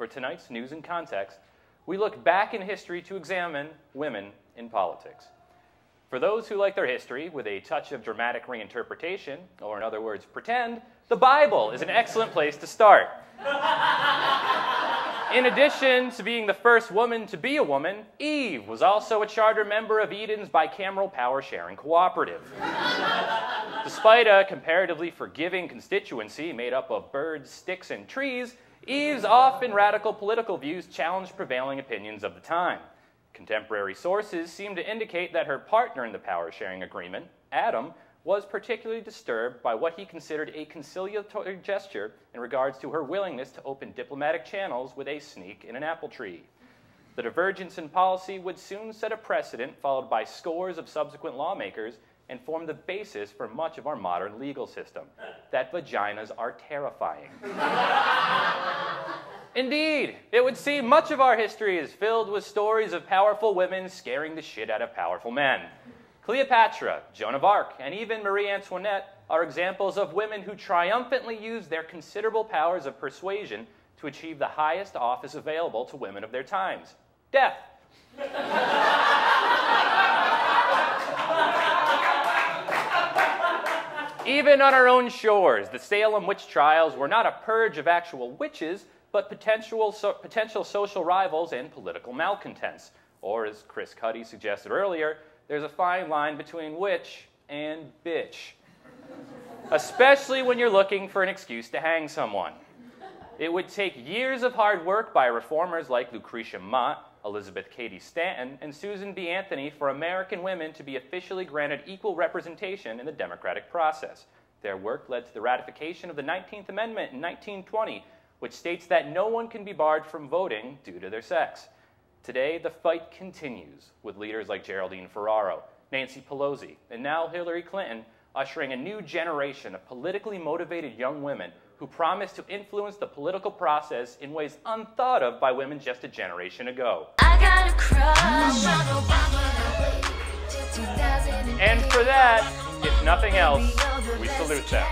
for tonight's News in Context, we look back in history to examine women in politics. For those who like their history with a touch of dramatic reinterpretation, or in other words, pretend, the Bible is an excellent place to start. In addition to being the first woman to be a woman, Eve was also a charter member of Eden's bicameral power-sharing cooperative. Despite a comparatively forgiving constituency made up of birds, sticks, and trees, Eve's often radical political views challenged prevailing opinions of the time. Contemporary sources seem to indicate that her partner in the power-sharing agreement, Adam, was particularly disturbed by what he considered a conciliatory gesture in regards to her willingness to open diplomatic channels with a snake in an apple tree. The divergence in policy would soon set a precedent followed by scores of subsequent lawmakers and form the basis for much of our modern legal system, that vaginas are terrifying. Indeed, it would seem much of our history is filled with stories of powerful women scaring the shit out of powerful men. Cleopatra, Joan of Arc, and even Marie Antoinette are examples of women who triumphantly used their considerable powers of persuasion to achieve the highest office available to women of their times: death. Even on our own shores, the Salem witch trials were not a purge of actual witches, but potential social rivals and political malcontents. Or, as Chris Cuddy suggested earlier, there's a fine line between witch and bitch, especially when you're looking for an excuse to hang someone. It would take years of hard work by reformers like Lucretia Mott, Elizabeth Cady Stanton, and Susan B. Anthony for American women to be officially granted equal representation in the democratic process. Their work led to the ratification of the 19th Amendment in 1920, which states that no one can be barred from voting due to their sex. Today, the fight continues, with leaders like Geraldine Ferraro, Nancy Pelosi, and now Hillary Clinton ushering a new generation of politically motivated young women who promise to influence the political process in ways unthought of by women just a generation ago. And for that, if nothing else, we salute them.